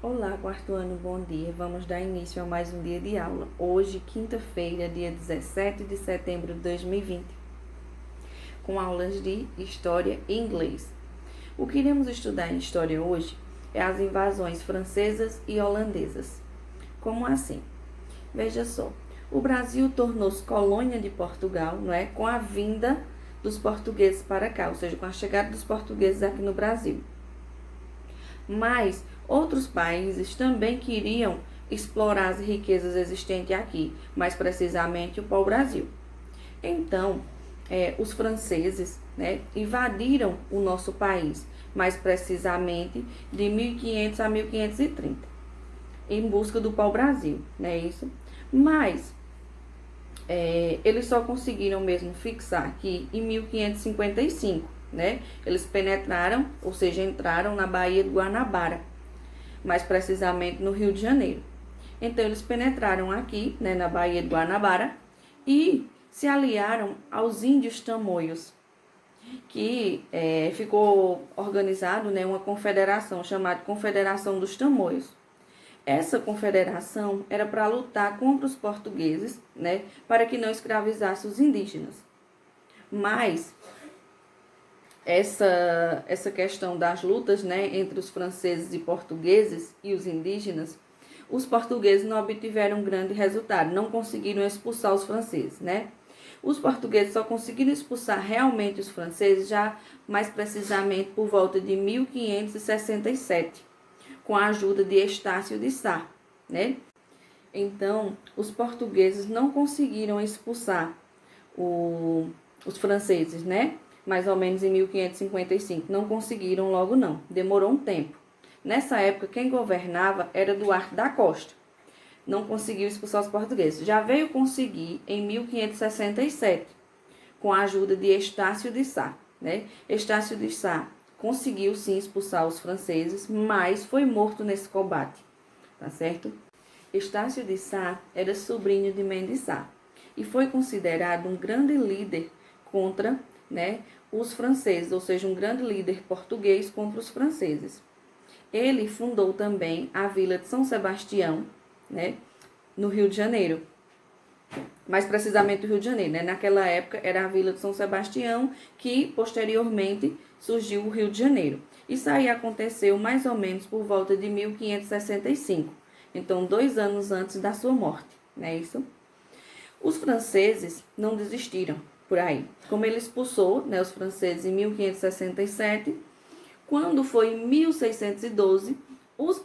Olá, quarto ano, bom dia. Vamos dar início a mais um dia de aula. Hoje, quinta-feira, dia 17 de setembro de 2020, com aulas de História e Inglês. O que iremos estudar em História hoje é as invasões francesas e holandesas. Como assim? Veja só, o Brasil tornou-se colônia de Portugal, não é? Com a vinda dos portugueses para cá, ou seja, com a chegada dos portugueses aqui no Brasil. Mas outros países também queriam explorar as riquezas existentes aqui, mais precisamente o pau-brasil. Então, os franceses, né, invadiram o nosso país, mais precisamente de 1500 a 1530, em busca do pau-brasil, não é isso? Mas eles só conseguiram mesmo fixar aqui em 1555, né? Eles penetraram, ou seja, entraram na Baía de Guanabara, mais precisamente no Rio de Janeiro. Então, eles penetraram aqui, né, na Baía de Guanabara e se aliaram aos índios tamoios, que ficou organizado, né, uma confederação chamada Confederação dos Tamoios. Essa confederação era para lutar contra os portugueses, né, para que não escravizasse os indígenas. Mas essa questão das lutas, né, entre os franceses e portugueses e os indígenas, os portugueses não obtiveram grande resultado, não conseguiram expulsar os franceses, né? Os portugueses só conseguiram expulsar realmente os franceses já mais precisamente por volta de 1567, com a ajuda de Estácio de Sá, né? Então, os portugueses não conseguiram expulsar os franceses, né? Mais ou menos em 1555. Não conseguiram logo não, demorou um tempo. Nessa época, quem governava era Duarte da Costa. Não conseguiu expulsar os portugueses. Já veio conseguir em 1567, com a ajuda de Estácio de Sá, né? Estácio de Sá conseguiu sim expulsar os franceses, mas foi morto nesse combate, tá certo? Estácio de Sá era sobrinho de Mendes Sá e foi considerado um grande líder contra, né, os franceses, ou seja, um grande líder português contra os franceses. Ele fundou também a vila de São Sebastião, né, no Rio de Janeiro, mais precisamente do Rio de Janeiro, né? Naquela época era a vila de São Sebastião, que posteriormente surgiu o Rio de Janeiro. Isso aí aconteceu mais ou menos por volta de 1565, então 2 anos antes da sua morte, não é isso? Os franceses não desistiram por aí. Como ele expulsou, né, os franceses em 1567, quando foi em 1612, os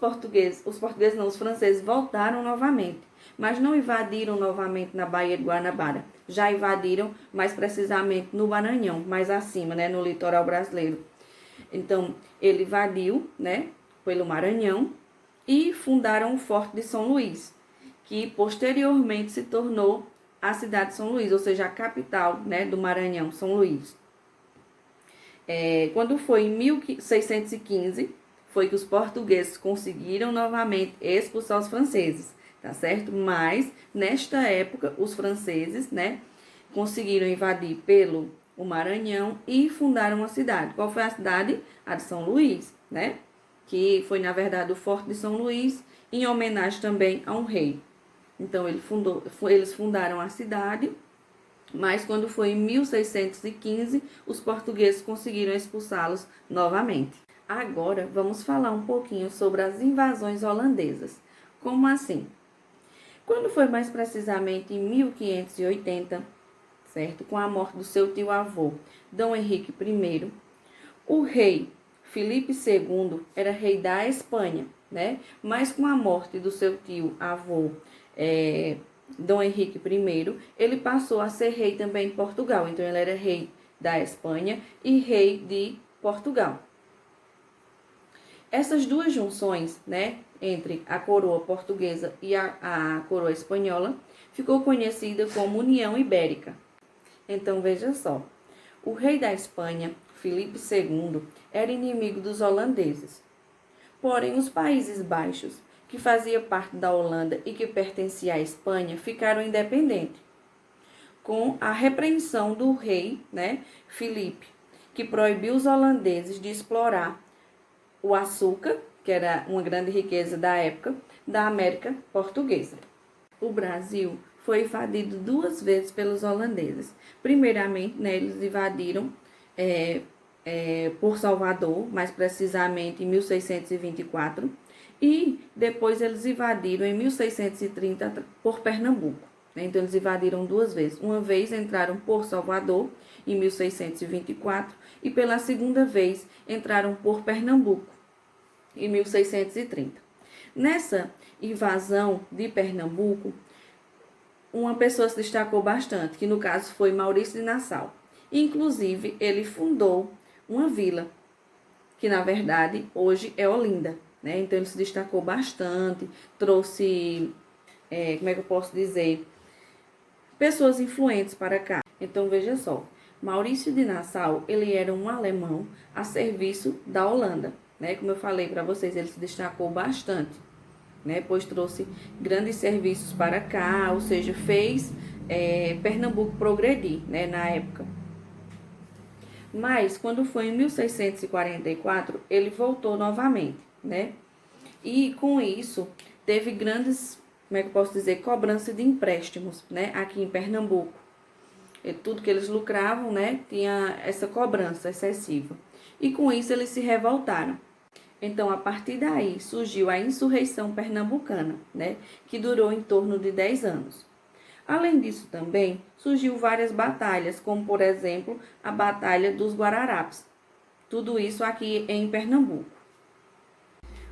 franceses voltaram novamente, mas não invadiram novamente na Baía de Guanabara. Já invadiram mais precisamente no Maranhão, mais acima, né, no litoral brasileiro. Então, ele invadiu, né, pelo Maranhão e fundaram o Forte de São Luís, que posteriormente se tornou a cidade de São Luís, ou seja, a capital, né, do Maranhão, São Luís. Quando foi em 1615, foi que os portugueses conseguiram novamente expulsar os franceses, tá certo? Mas, nesta época, os franceses, né, conseguiram invadir pelo o Maranhão e fundaram uma cidade. Qual foi a cidade? A de São Luís, né? Que foi, na verdade, o Forte de São Luís, em homenagem também a um rei. Então, eles fundaram a cidade, mas quando foi em 1615, os portugueses conseguiram expulsá-los novamente. Agora, vamos falar um pouquinho sobre as invasões holandesas. Como assim? Quando foi mais precisamente em 1580, certo? Com a morte do seu tio-avô, Dom Henrique I, o rei Filipe II era rei da Espanha, né? Mas com a morte do seu tio-avô, Dom Henrique I, ele passou a ser rei também de Portugal. Então, ele era rei da Espanha e rei de Portugal. Essas duas junções, né, entre a coroa portuguesa e a coroa espanhola, ficou conhecida como União Ibérica. Então, veja só, o rei da Espanha, Filipe II, era inimigo dos holandeses. Porém, os Países Baixos, que fazia parte da Holanda e que pertencia à Espanha, ficaram independentes, com a repreensão do rei, né, Filipe, que proibiu os holandeses de explorar o açúcar, que era uma grande riqueza da época, da América Portuguesa. O Brasil foi invadido 2 vezes pelos holandeses. Primeiramente, né, eles invadiram por Salvador, mais precisamente em 1624, e depois eles invadiram em 1630 por Pernambuco. Né? Então, eles invadiram 2 vezes. Uma vez entraram por Salvador, em 1624, e pela segunda vez entraram por Pernambuco, em 1630. Nessa invasão de Pernambuco, uma pessoa se destacou bastante, que no caso foi Maurício de Nassau. Inclusive, ele fundou uma vila, que na verdade hoje é Olinda, né? Então ele se destacou bastante, trouxe, como é que eu posso dizer, pessoas influentes para cá. Então veja só, Maurício de Nassau, ele era um alemão a serviço da Holanda, né? Como eu falei para vocês, ele se destacou bastante, né? Pois trouxe grandes serviços para cá, ou seja, fez Pernambuco progredir, né? Na época. Mas, quando foi em 1644, ele voltou novamente, né? E, com isso, teve grandes, como é que eu posso dizer, cobrança de empréstimos, né? Aqui em Pernambuco. E tudo que eles lucravam, né? Tinha essa cobrança excessiva. E, com isso, eles se revoltaram. Então, a partir daí, surgiu a insurreição pernambucana, né? Que durou em torno de 10 anos. Além disso também, surgiu várias batalhas, como por exemplo, a Batalha dos Guararapes. Tudo isso aqui em Pernambuco.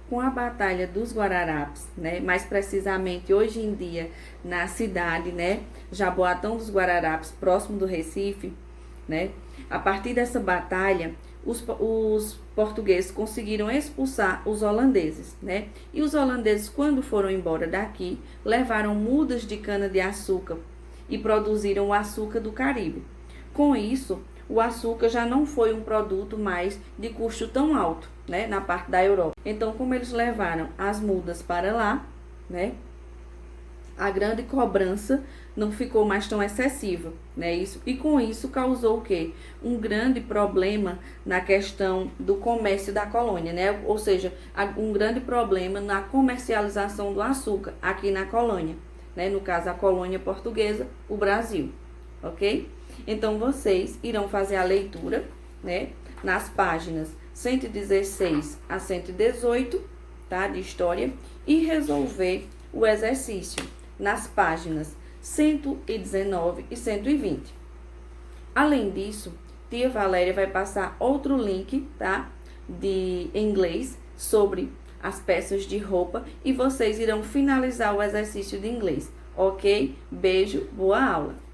Com a Batalha dos Guararapes, né, mais precisamente hoje em dia na cidade, né, Jaboatão dos Guararapes, próximo do Recife, né, a partir dessa batalha, os portugueses conseguiram expulsar os holandeses, né? E os holandeses, quando foram embora daqui, levaram mudas de cana-de-açúcar e produziram o açúcar do Caribe. Com isso, o açúcar já não foi um produto mais de custo tão alto, né? Na parte da Europa. Então, como eles levaram as mudas para lá, né? A grande cobrança não ficou mais tão excessiva, né? E com isso causou o quê? Um grande problema na questão do comércio da colônia, né? Ou seja, um grande problema na comercialização do açúcar aqui na colônia, né? No caso, a colônia portuguesa, o Brasil, ok? Então, vocês irão fazer a leitura, né? Nas páginas 116 a 118, tá? De história, e resolver o exercício nas páginas 119 e 120. Além disso, tia Valéria vai passar outro link, tá? De inglês sobre as peças de roupa e vocês irão finalizar o exercício de inglês, ok? Beijo, boa aula!